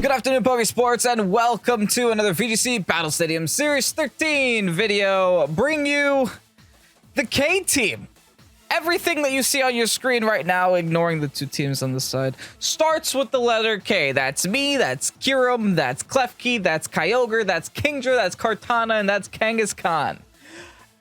Good afternoon, Pokesports, and welcome to another VGC Battle Stadium Series 13 video. Bring you the K team. Everything that you see on your screen right now, ignoring the two teams on the side, starts with the letter K. That's me, that's Kyurem, that's Klefki, that's Kyogre, that's Kingdra, that's Kartana, and that's Kangaskhan.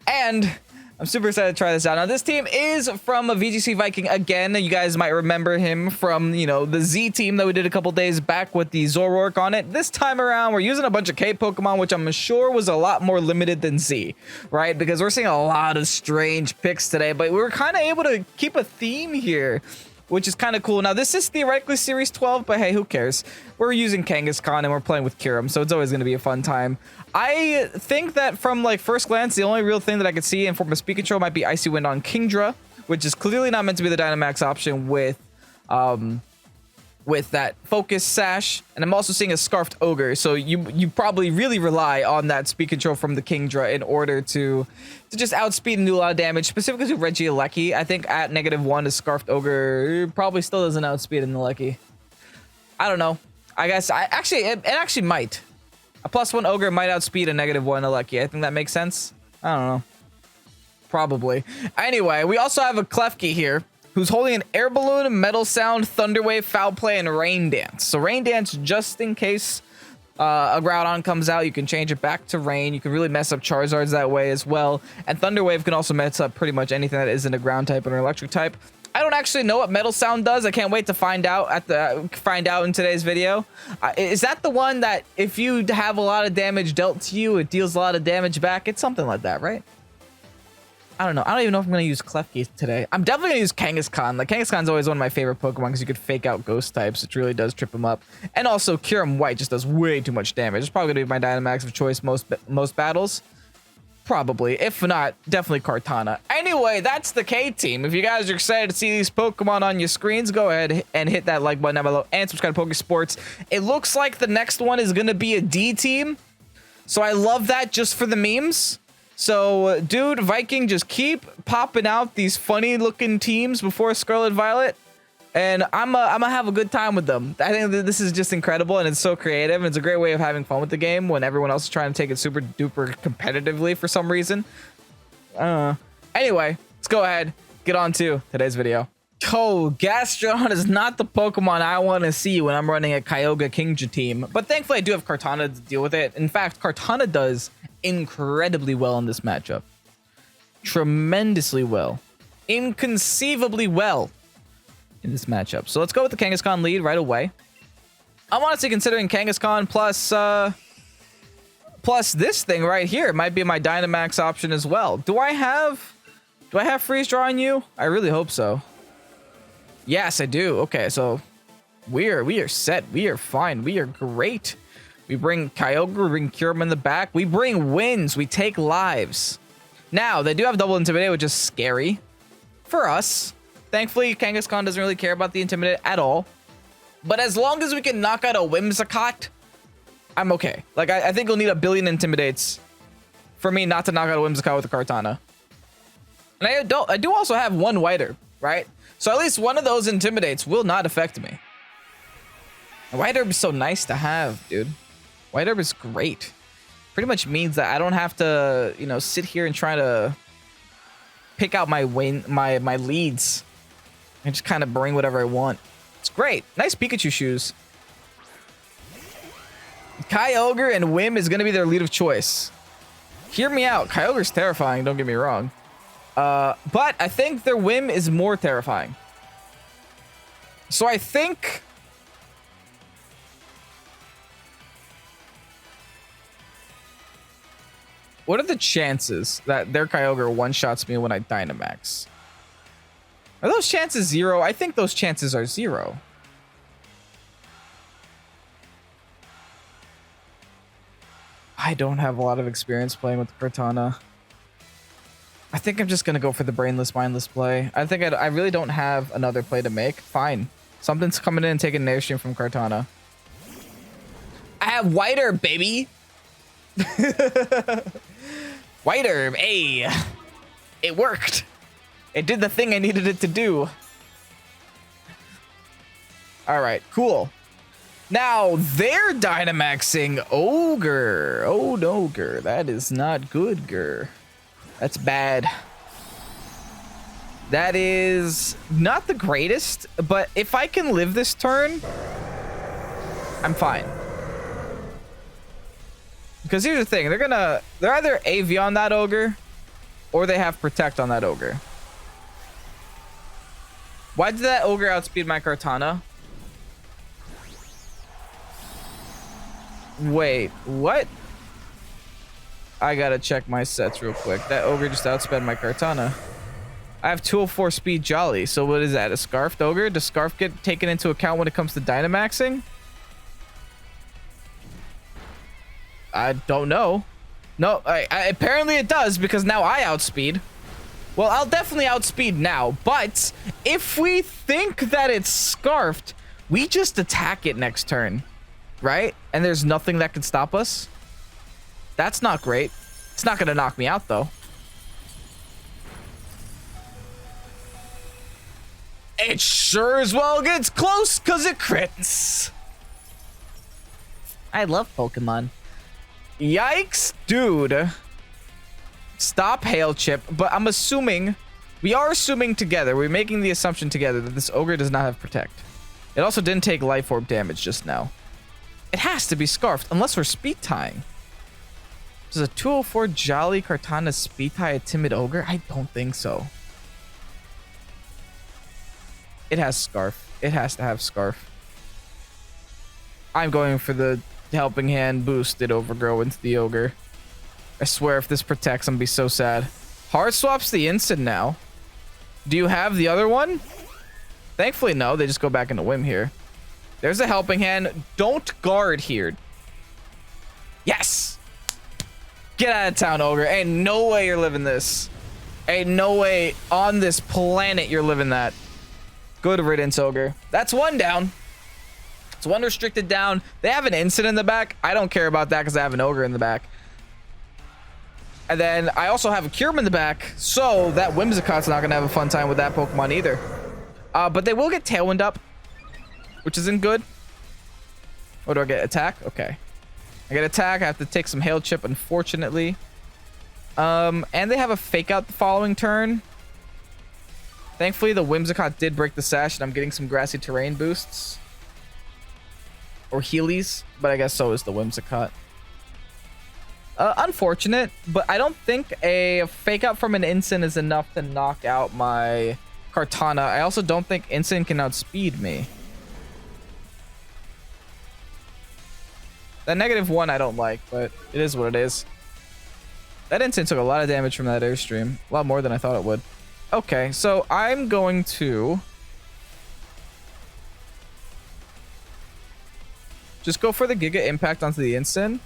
And I'm super excited to try this out. Now, this team is from a VGC Viking again. You guys might remember him from, the Z team that we did a couple days back with the Zoroark on it. This time around, we're using a bunch of K Pokemon, which I'm sure was a lot more limited than Z, right? Because we're seeing a lot of strange picks today, but we were kind of able to keep a theme here, which is kind of cool. Now, this is theoretically Series 12, but hey, who cares? We're using Kangaskhan and we're playing with Kyurem, so it's always going to be a fun time. I think that from first glance, the only real thing that I could see in form of speed control might be Icy Wind on Kingdra, which is clearly not meant to be the Dynamax option with that Focus Sash. And I'm also seeing a Scarfed Ogre, so you probably really rely on that speed control from the Kingdra in order to just outspeed and do a lot of damage, specifically to Regieleki. I think at -1, a Scarfed Ogre probably still doesn't outspeed in the Lecky. I don't know. I guess it actually might. A +1 Ogre might outspeed a -1 Lecky. I think that makes sense. I don't know. Probably. Anyway, we also have a Klefki here, who's holding an Air Balloon, Metal Sound, Thunder Wave, Foul Play, and Rain Dance. So Rain Dance, just in case a Groudon comes out, you can change it back to Rain. You can really mess up Charizards that way as well. And Thunder Wave can also mess up pretty much anything that isn't a Ground type or an Electric type. I don't actually know what Metal Sound does. I can't wait to find out in today's video. Is that the one that if you have a lot of damage dealt to you, it deals a lot of damage back? It's something like that, right? I don't know. I don't even know if I'm going to use Klefki today. I'm definitely going to use Kangaskhan. Kangaskhan's always one of my favorite Pokemon because you could fake out ghost types, which really does trip them up. And also, Kyurem-White just does way too much damage. It's probably going to be my Dynamax of choice most battles. Probably. If not, definitely Kartana. Anyway, that's the K team. If you guys are excited to see these Pokemon on your screens, go ahead and hit that like button down below and subscribe to Pokesports. It looks like the next one is going to be a D team. So I love that just for the memes. So, dude, Viking, just keep popping out these funny looking teams before Scarlet Violet. And I'm gonna have a good time with them. I think that this is just incredible, and it's so creative, and it's a great way of having fun with the game when everyone else is trying to take it super duper competitively for some reason. Anyway, let's go ahead, get on to today's video. Gastrodon is not the Pokemon I want to see when I'm running a Kyogre Kingdra team, but thankfully I do have Kartana to deal with it. In fact, Kartana does incredibly well in this matchup. Tremendously well. Inconceivably well in this matchup. So let's go with the Kangaskhan lead right away. I'm honestly considering Kangaskhan plus this thing right here. It might be my Dynamax option as well. Do I have Freeze Draw on you? I really hope so. Yes, I do. Okay, so we are set. We are fine. We are great. We bring Kyogre, we bring Kyurem in the back. We bring wins. We take lives. Now, they do have double Intimidate, which is scary for us. Thankfully, Kangaskhan doesn't really care about the Intimidate at all. But as long as we can knock out a Whimsicott, I'm okay. I think we'll need 1 billion Intimidates for me not to knock out a Whimsicott with a Kartana. And I do also have 1 White Herb, right? So at least one of those Intimidates will not affect me. A White Herb is so nice to have, dude. White Herb is great. Pretty much means that I don't have to, sit here and try to pick out my leads. And just kind of bring whatever I want. It's great. Nice Pikachu shoes. Kyogre and Whim is going to be their lead of choice. Hear me out. Kyogre's terrifying, don't get me wrong. But I think their Whim is more terrifying. So I think... What are the chances that their Kyogre one-shots me when I Dynamax? Are those chances 0? I think those chances are 0. I don't have a lot of experience playing with Kartana. I think I'm just going to go for the brainless, mindless play. I think I really don't have another play to make. Fine. Something's coming in and taking an airstream from Kartana. I have White Herb, baby! White Herb, hey! It worked! It did the thing I needed it to do. All right, cool. Now they're Dynamaxing Ogre. Oh no, Gur. That is not good, Gur. That's bad. That is not the greatest, but if I can live this turn, I'm fine. Because here's the thing, they're either AV on that Ogre, or they have Protect on that Ogre. Why did that Ogre outspeed my Kartana? Wait, what? I gotta check my sets real quick. That Ogre just outsped my Kartana. I have 204 speed Jolly, so what is that? A Scarfed Ogre? Does Scarf get taken into account when it comes to Dynamaxing? I don't know. No, apparently it does, because now I outspeed. Well, I'll definitely outspeed now, but if we think that it's Scarfed, we just attack it next turn, right? And there's nothing that can stop us. That's not great. It's not going to knock me out, though. It sure as well gets close because it crits. I love Pokemon. Yikes, dude. Stop Hail Chip, but I'm assuming, we are assuming together, we're making the assumption together that this Ogre does not have Protect. It also didn't take Life Orb damage just now. It has to be Scarfed, unless we're Speed Tying. Does a 204 Jolly Kartana Speed Tie a Timid Ogre? I don't think so. It has Scarf. It has to have Scarf. I'm going for the Helping Hand boosted Overgrow into the Ogre. I swear if this protects, I'm gonna be so sad. Hard Swap's the instant now. Do you have the other one? Thankfully, no. They just go back into Whim here. There's a Helping Hand. Don't guard here. Yes! Get out of town, Ogre. Ain't no way you're living this. Ain't no way on this planet you're living that. Good riddance, Ogre. That's one down. It's one restricted down. They have an instant in the back. I don't care about that because I have an Ogre in the back. And then I also have a Kyurem in the back, so that Whimsicott's not going to have a fun time with that Pokemon either. But they will get Tailwind up, which isn't good. What do I get? Attack? Okay. I get attack. I have to take some Hail Chip, unfortunately. And they have a Fake Out the following turn. Thankfully, the Whimsicott did break the Sash, and I'm getting some Grassy Terrain boosts. Or Healies, but I guess so is the Whimsicott. Unfortunate, but I don't think a Fake Out from an Instant is enough to knock out my Kartana. I also don't think Instant can outspeed me. That -1 I don't like, but it is what it is. That Instant took a lot of damage from that Airstream. A lot more than I thought it would. Okay, so I'm going to just go for the Giga Impact onto the Instant.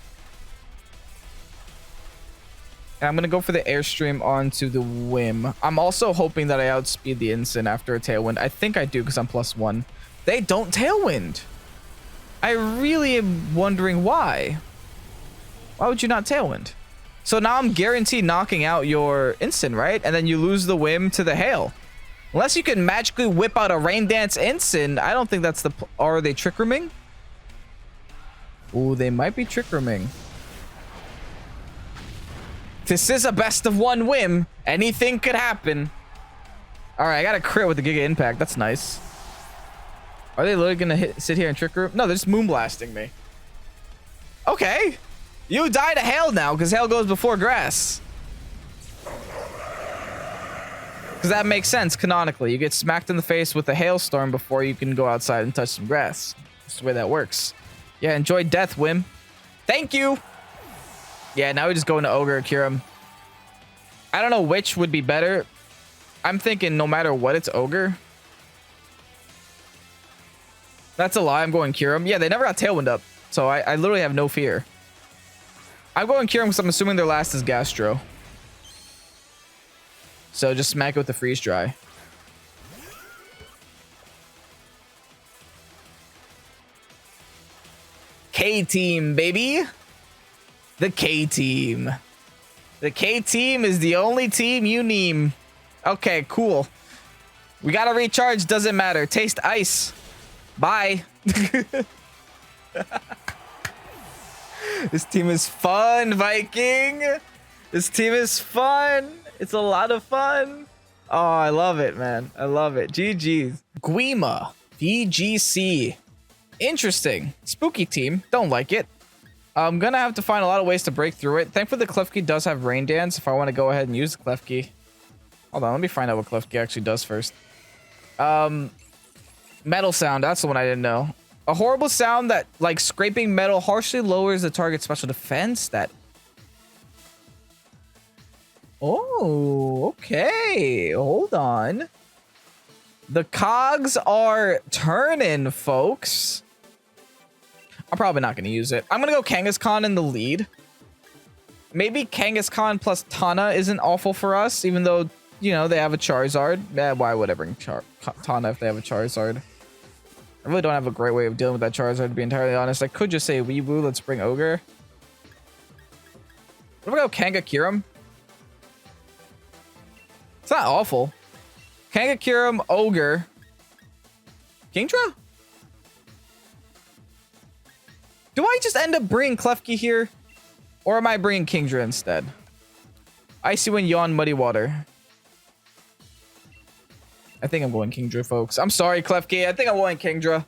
And I'm going to go for the Airstream onto the Whim. I'm also hoping that I outspeed the Instant after a Tailwind. I think I do because I'm +1. They don't Tailwind. I really am wondering why. Why would you not Tailwind? So now I'm guaranteed knocking out your Instant, right? And then you lose the Whim to the Hail. Unless you can magically whip out a Rain Dance Instant, I don't think that's the... Are they Trick Rooming? Ooh, they might be Trick Rooming. This is a best of one Whim. Anything could happen. All right, I got a crit with the Giga Impact. That's nice. Are they literally going to sit here and Trick Room? No, they're just Moonblasting me. Okay. You die to Hail now because Hail goes before Grass. Because that makes sense canonically. You get smacked in the face with a Hailstorm before you can go outside and touch some grass. That's the way that works. Yeah, enjoy death, Whim. Thank you. Yeah, now we just go into Ogre or Kyurem. I don't know which would be better. I'm thinking no matter what, it's Ogre. That's a lie. I'm going Kyurem. Yeah, they never got Tailwind up. So I literally have no fear. I'm going Kyurem because I'm assuming their last is Gastro. So just smack it with the Freeze Dry. K-Team, baby. The K-Team. The K-Team is the only team you need. Okay, cool. We gotta recharge. Doesn't matter. Taste ice. Bye. This team is fun, Viking. This team is fun. It's a lot of fun. Oh, I love it, man. I love it. GG's. Guima, VGC. Interesting. Spooky team. Don't like it. I'm gonna have to find a lot of ways to break through it. Thankfully, the Klefki does have Rain Dance if I want to go ahead and use the Klefki. Hold on, let me find out what Klefki actually does first. Metal sound. That's the one I didn't know. A horrible sound that, like scraping metal, harshly lowers the target's special defense. That. Oh, okay. Hold on. The cogs are turning, folks. I'm probably not going to use it. I'm going to go Kangaskhan in the lead. Maybe Kangaskhan plus Tana isn't awful for us, even though, you know, they have a Charizard. Why would I bring Tana if they have a Charizard? I really don't have a great way of dealing with that Charizard, to be entirely honest. I could just say Weeboo. Let's bring Ogre. What about Kyurem? It's not awful. Kyurem, Ogre. Kingdra? Do I just end up bringing Klefki here? Or am I bringing Kingdra instead? Icy Wind, Yawn, Muddy Water. I think I'm going Kingdra, folks. I'm sorry, Klefki. I think I'm going Kingdra.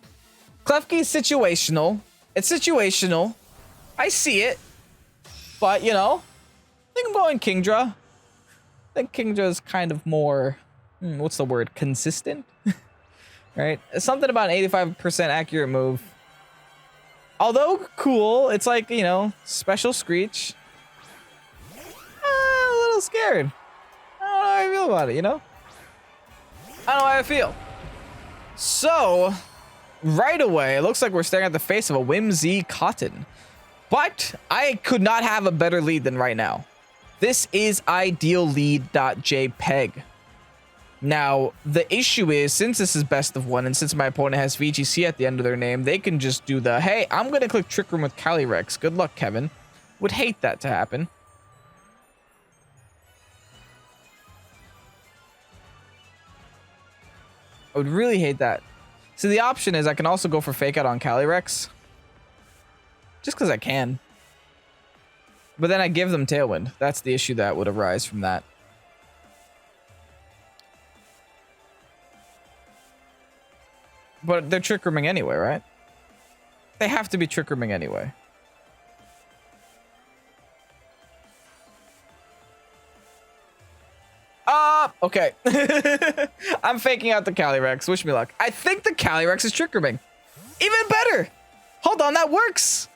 Klefki is situational. It's situational. I see it. But, you know, I think I'm going Kingdra. I think Kingdra is kind of more, what's the word? Consistent? Right? It's something about an 85% accurate move. Although cool, it's like, you know, special Screech. I'm a little scared. I don't know how I feel about it, you know? I don't know how I feel. So, right away, it looks like we're staring at the face of a Whimsy Cotton. But I could not have a better lead than right now. This is ideal lead.jpg. Now, the issue is, since this is best of one, and since my opponent has VGC at the end of their name, they can just do the, hey, I'm going to click Trick Room with Calyrex. Good luck, Kevin. Would hate that to happen. I would really hate that. So the option is I can also go for Fake Out on Calyrex. Just because I can. But then I give them Tailwind. That's the issue that would arise from that. But they're Trick Rooming anyway, right? They have to be Trick Rooming anyway. Okay. I'm faking out the Calyrex. Wish me luck. I think the Calyrex is Trick Rooming. Even better. Hold on, that works.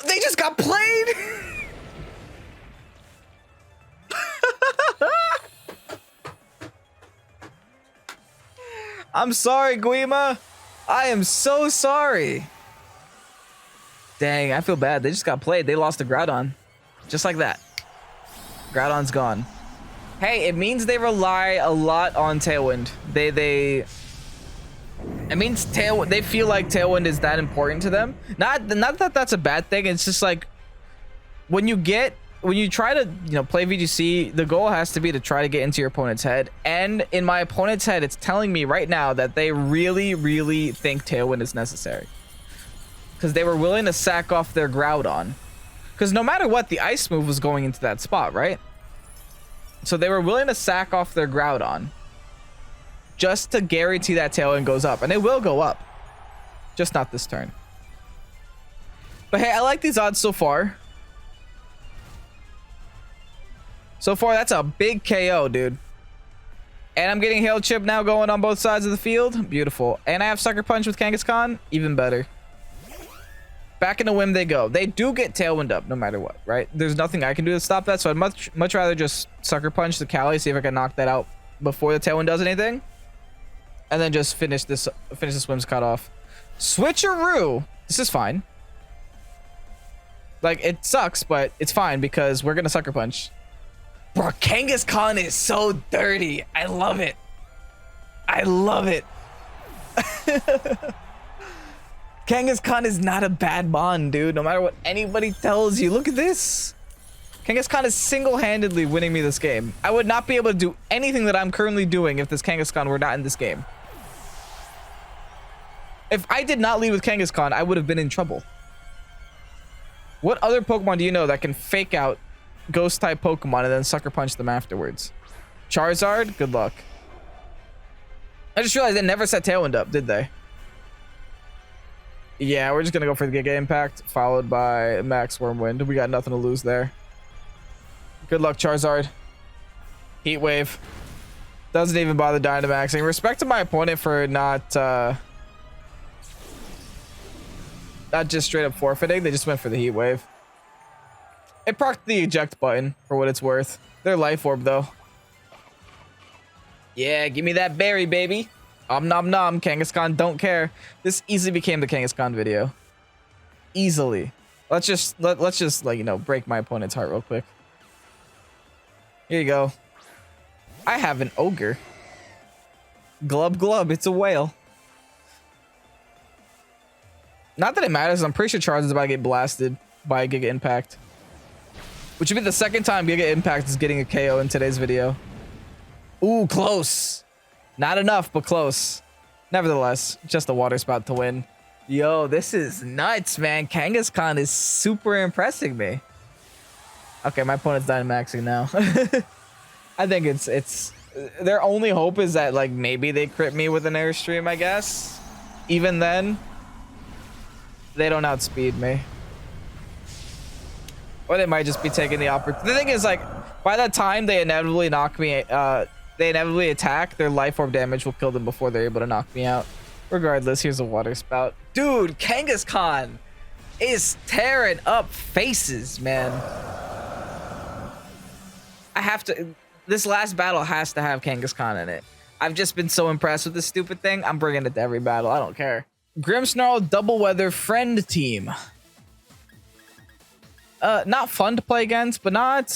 They just got played. I'm sorry, Guima. I am so sorry. Dang, I feel bad. They just got played. They lost to Groudon. Just like that. Groudon's gone. Hey, it means they rely a lot on Tailwind. It means they feel like Tailwind is that important to them. Not that that's a bad thing. It's just like when you try to, you know, play VGC, the goal has to be to try to get into your opponent's head. And in my opponent's head, it's telling me right now that they really, really think Tailwind is necessary. Because they were willing to sack off their Groudon. Because no matter what, the Ice move was going into that spot, right? So they were willing to sack off their Groudon just to guarantee that Tailwind goes up. And it will go up. Just not this turn. But hey, I like these odds so far. So far, that's a big KO, dude. And I'm getting Hail Chip now going on both sides of the field. Beautiful. And I have Sucker Punch with Kangaskhan. Even better. Back in the Whim they go. They do get Tailwind up no matter what, right? There's nothing I can do to stop that. So I'd much rather just Sucker Punch the Cali, see if I can knock that out before the Tailwind does anything. And then just finish this Whim's cut off. Switcheroo. This is fine. Like, it sucks, but it's fine because we're going to Sucker Punch. Bro, Kangaskhan is so dirty. I love it. I love it. Kangaskhan is not a bad bond, dude. No matter what anybody tells you. Look at this. Kangaskhan is single-handedly winning me this game. I would not be able to do anything that I'm currently doing if this Kangaskhan were not in this game. If I did not lead with Kangaskhan, I would have been in trouble. What other Pokemon do you know that can fake out ghost type Pokemon and then sucker punch them afterwards? Charizard, good luck. I just realized they never set Tailwind up, did they? Yeah, we're just gonna go for the Giga Impact, followed by Max Wormwind. We got nothing to lose there. Good luck, Charizard. Heat Wave. Doesn't even bother Dynamaxing. Respect to my opponent for not just straight up forfeiting. They just went for the Heat Wave. It procced the eject button for what it's worth. Their Life Orb, though. Yeah, give me that berry, baby. Nom nom. Kangaskhan don't care. This easily became the Kangaskhan video. Easily. Let's just like, you know, break my opponent's heart real quick. Here you go. I have an ogre. Glub glub. It's a whale. Not that it matters. I'm pretty sure Charizard's about to get blasted by a Giga Impact, which would be the second time Giga Impact is getting a KO in today's video. Ooh, close. Not enough, but close. Nevertheless, just a water spout to win. Yo, this is nuts, man. Kangaskhan is super impressing me. Okay, my opponent's Dynamaxing now. I think it's their only hope is that like maybe they crit me with an Airstream, I guess. Even then, they don't outspeed me. Or they might just be taking the opportunity. The thing is, like, by that time they inevitably knock me, they inevitably attack, their Life Orb damage will kill them before they're able to knock me out. Regardless, here's a water spout. Dude, Kangaskhan is tearing up faces, man. I have to... This last battle has to have Kangaskhan in it. I've just been so impressed with this stupid thing. I'm bringing it to every battle. I don't care. Grimmsnarl Double Weather Friend Team. Not fun to play against, but not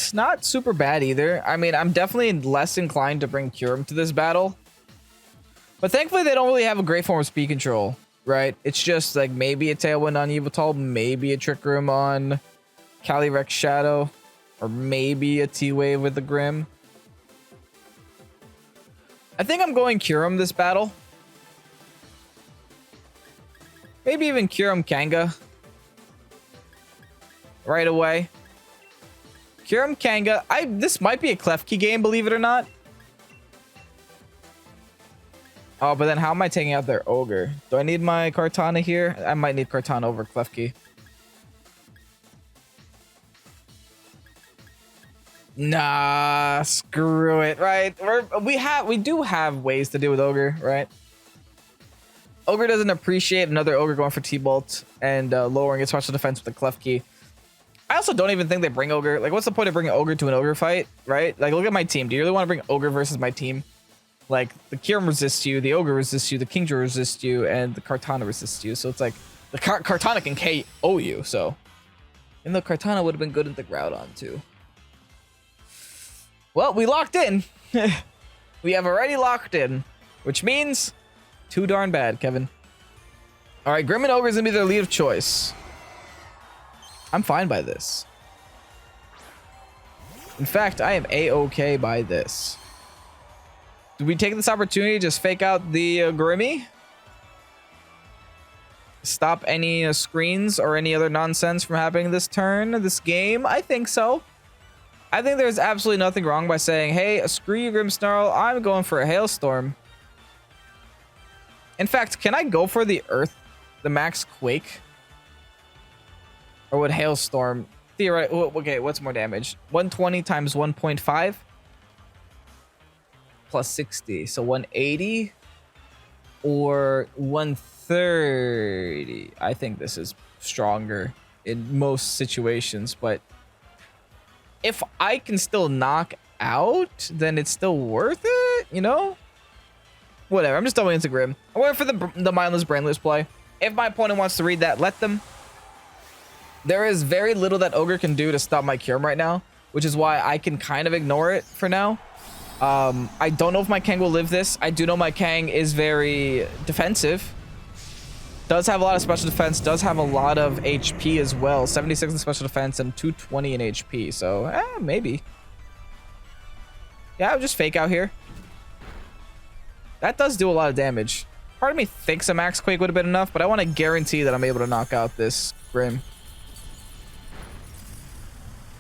super bad either. I mean, I'm definitely less inclined to bring Kyurem to this battle. But thankfully, they don't really have a great form of speed control, right? It's just like maybe a Tailwind on Yveltal, maybe a Trick Room on Calyrex Shadow, or maybe a T-Wave with the Grim. I think I'm going Kyurem this battle. Maybe even Kyurem Kanga. Right away. Kyurem Kanga. This might be a Klefki game, believe it or not. Oh, but then how am I taking out their Ogre? Do I need my Kartana here? I might need Kartana over Klefki. Nah, screw it, right? We do have ways to deal with Ogre, right? Ogre doesn't appreciate another Ogre going for T-Bolt and lowering its special defense with the Klefki. I also don't even think they bring Ogre. Like, what's the point of bringing Ogre to an Ogre fight, right? Like, look at my team. Do you really want to bring Ogre versus my team? Like, the Kyurem resists you, the Ogre resists you, the Kingdra resists you, and the Kartana resists you. So it's like, the Kartana can KO you, so. And the Kartana would have been good at the Groudon, too. Well, we locked in. We have already locked in, which means too darn bad, Kevin. All right, Grim and Ogre is going to be their lead of choice. I'm fine by this. In fact, I am A-okay by this. Do we take this opportunity to just fake out the Grimmy? Stop any screens or any other nonsense from happening this turn, this game? I think so. I think there's absolutely nothing wrong by saying, hey, screw you, Grimmsnarl. I'm going for a Hailstorm. In fact, can I go for the Earth, the Max Quake? Or would Hailstorm theoretically... Okay, what's more damage? 120 times 1.5 plus 60. So 180 or 130. I think this is stronger in most situations, but if I can still knock out, then it's still worth it, you know? Whatever, I'm just going into Grim. I'm waiting for the mindless, brainless play. If my opponent wants to read that, let them. There is very little that Ogre can do to stop my Kyurem right now, which is why I can kind of ignore it for now. I don't know if my Kang will live this. I do know my Kang is very defensive. Does have a lot of special defense, does have a lot of HP as well. 76 in special defense and 220 in HP. So, maybe. Yeah, I'll just fake out here. That does do a lot of damage. part of me thinks a Max Quake would have been enough, but I want to guarantee that I'm able to knock out this Grim.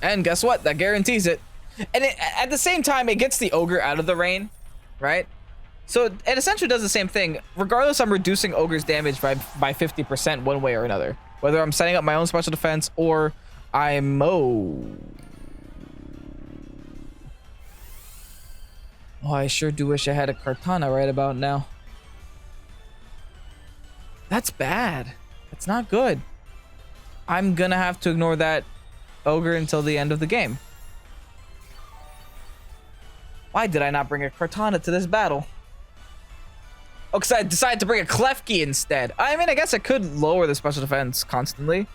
And guess what? That guarantees it. And at the same time, it gets the Ogre out of the rain, right? So it essentially does the same thing. Regardless, I'm reducing Ogre's damage by 50% one way or another. Whether I'm setting up my own special defense or I'm... Oh, I sure do wish I had a Kartana right about now. That's bad. That's not good. I'm gonna have to ignore that Ogre until the end of the game. Why did I not bring a Kartana to this battle? Oh, because I decided to bring a Klefki instead. I mean, I guess I could lower the special defense constantly.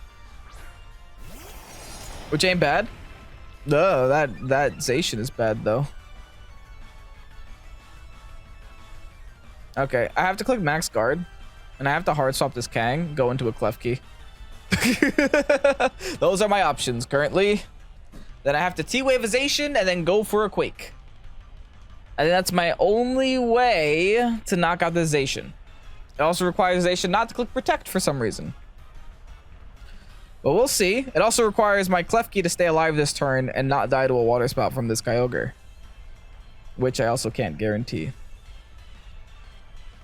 Which ain't bad. No, that Zacian is bad, though. Okay, I have to click Max Guard. And I have to hard swap this Kang, go into a Klefki. Those are my options currently. Then I have to T-Wave a Zacian and then go for a Quake. I think that's my only way to knock out the Zacian. It also requires Zacian not to click Protect for some reason. But we'll see. It also requires my Klefki to stay alive this turn and not die to a Water Spout from this Kyogre. Which I also can't guarantee.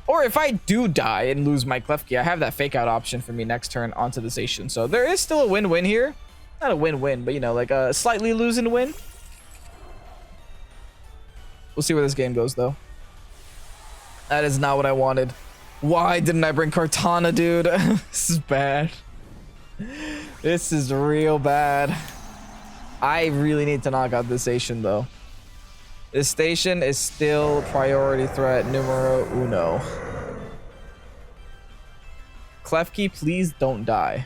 Or if I do die and lose my Klefki, I have that fake out option for me next turn onto the Zacian. So there is still a win-win here. Not a win-win, but you know, like a slightly losing win. We'll see where this game goes, though. That is not what I wanted. Why didn't I bring Kartana, dude? This is bad. This is real bad. I really need to knock out this Zacian, though. This station is still priority threat numero uno. Klefki, please don't die.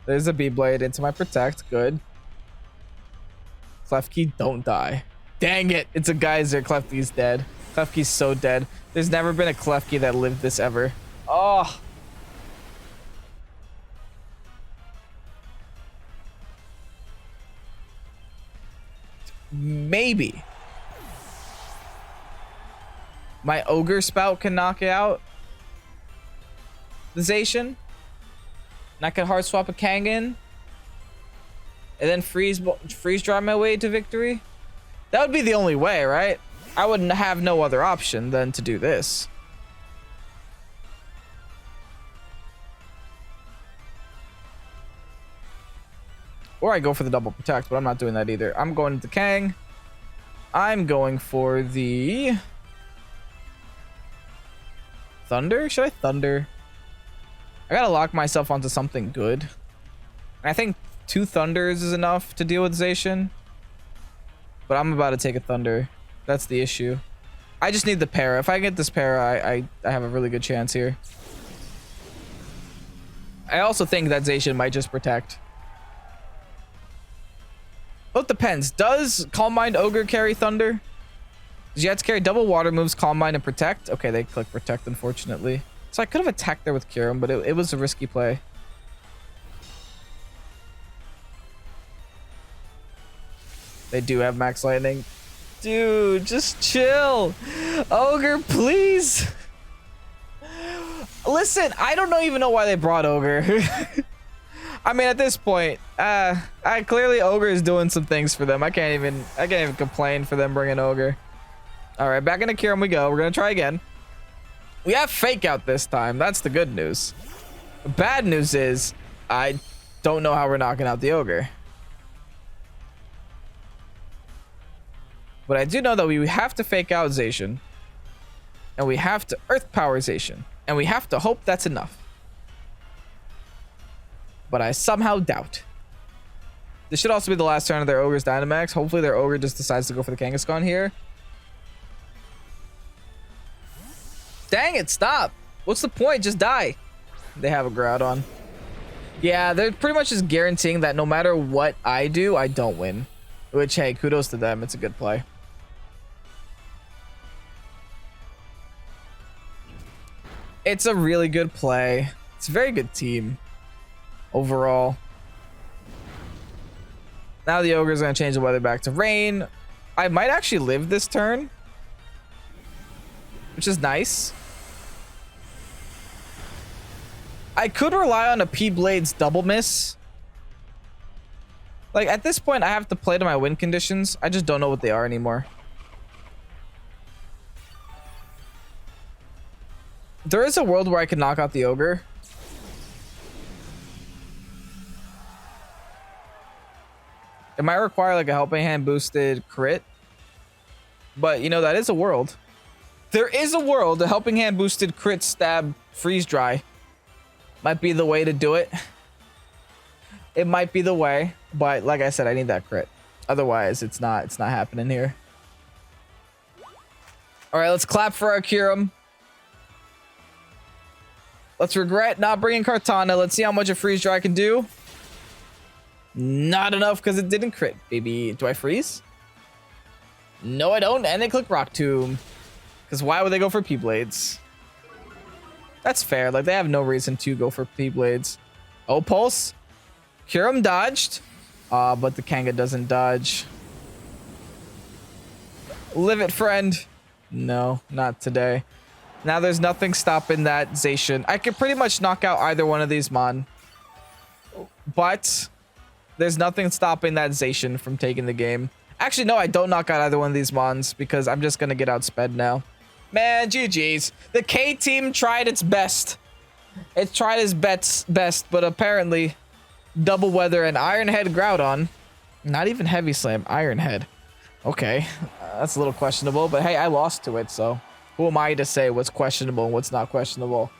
There's a B-Blade into my Protect. Good. Klefki, don't die. Dang it. It's a geyser. Klefki's dead. Klefki's so dead. There's never been a Klefki that lived this ever. Oh. Maybe. My Ogre Spout can knock it out. The Zacian. And I can hard swap a Kangan. And then freeze dry my way to victory. That would be the only way, right? I wouldn't have no other option than to do this. Or I go for the double Protect, but I'm not doing that either. I'm going to Kang. I'm going for the... Thunder? Should I Thunder? I gotta lock myself onto something good. I think 2 Thunders is enough to deal with Zacian. But I'm about to take a Thunder. That's the issue. I just need the para. If I get this para, I have a really good chance here. I also think that Zacian might just Protect. Well, it depends. Does Calm Mind Ogre carry Thunder? Does you have to carry double water moves, Calm Mind, and Protect? Okay, they click Protect, unfortunately. So I could have attacked there with Kyurem, but it was a risky play. They do have Max Lightning. Dude, just chill. Ogre, please. Listen, I don't even know why they brought Ogre. I mean, at this point, clearly Ogre is doing some things for them. I can't even complain for them bringing Ogre. All right, back into Kyurem we go. We're gonna try again. We have Fake Out this time. That's the good news. The bad news is I don't know how we're knocking out the Ogre. But I do know that we have to Fake Out Zacian. And we have to Earth Power Zacian. And we have to hope that's enough. But I somehow doubt. This should also be the last turn of their Ogre's Dynamax. Hopefully their Ogre just decides to go for the Kangaskhan here. Dang it, stop. What's the point? Just die. They have a Groudon. Yeah, they're pretty much just guaranteeing that no matter what I do, I don't win. Which, hey, kudos to them. It's a good play. It's a really good play. It's a very good team. Overall. Now the Ogre's going to change the weather back to rain. I might actually live this turn. which is nice. I could rely on a P-Blade's double miss. Like, at this point, I have to play to my win conditions. I just don't know what they are anymore. There is a world where I could knock out the ogre. It might require like a helping hand boosted crit. But, you know, that is a world. There is a world, a helping hand boosted crit stab freeze dry. Might be the way to do it. It might be the way, but like I said, I need that crit. Otherwise, it's not happening here. All right, let's clap for our Kyurem. Let's regret not bringing Kartana. Let's see how much a freeze dry can do. Not enough because it didn't crit, baby. Do I freeze? No, I don't. And they click Rock Tomb. Because why would they go for P-Blades? That's fair. Like, they have no reason to go for P-Blades. Oh, Pulse. Kyurem dodged. But the Kanga doesn't dodge. Live it, friend. No, not today. Now there's nothing stopping that Zacian. I could pretty much knock out either one of these Mon. But there's nothing stopping that Zacian from taking the game. Actually, no, I don't knock out either one of these Mons because I'm just going to get outsped now. Man, GG's. The K team tried its best. It tried its best, but apparently Double Weather and Ironhead Groudon. Not even Heavy Slam, Ironhead. Okay, that's a little questionable, but hey, I lost to it, so who am I to say what's questionable and what's not questionable?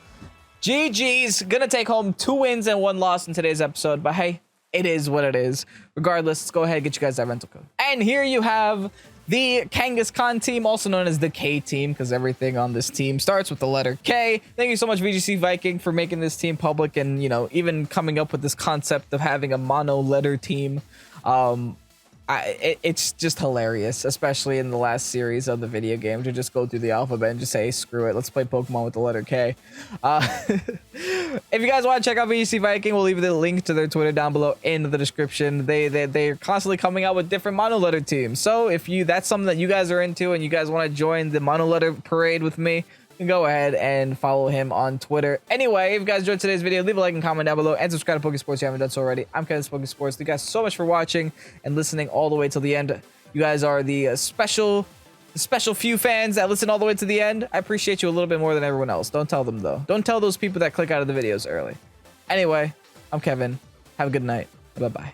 GG's. Gonna take home 2 wins and 1 loss in today's episode, but hey, it is what it is. Regardless, let's go ahead and get you guys that rental code. And here you have the Kangaskhan team, also known as the K team, because everything on this team starts with the letter K. Thank you so much, VGC Viking, for making this team public and, you know, even coming up with this concept of having a mono letter team. It's just hilarious, especially in the last series of the video game, to just go through the alphabet and just say, hey, screw it, let's play Pokemon with the letter K. If you guys want to check out VGC Viking, we'll leave the link to their Twitter down below in the description. They're constantly coming out with different mono letter teams. So if that's something that you guys are into and you guys want to join the mono letter parade with me, you can go ahead and follow him on Twitter. Anyway, if you guys enjoyed today's video, leave a like and comment down below and subscribe to Pokesports if you haven't done so already. I'm Kevin Pokesports. Thank you guys so much for watching and listening all the way till the end. You guys are the special few fans that listen all the way to the end. I appreciate you a little bit more than everyone else. Don't tell them, though. Don't tell those people that click out of the videos early. Anyway, I'm Kevin. Have a good night. Bye-bye.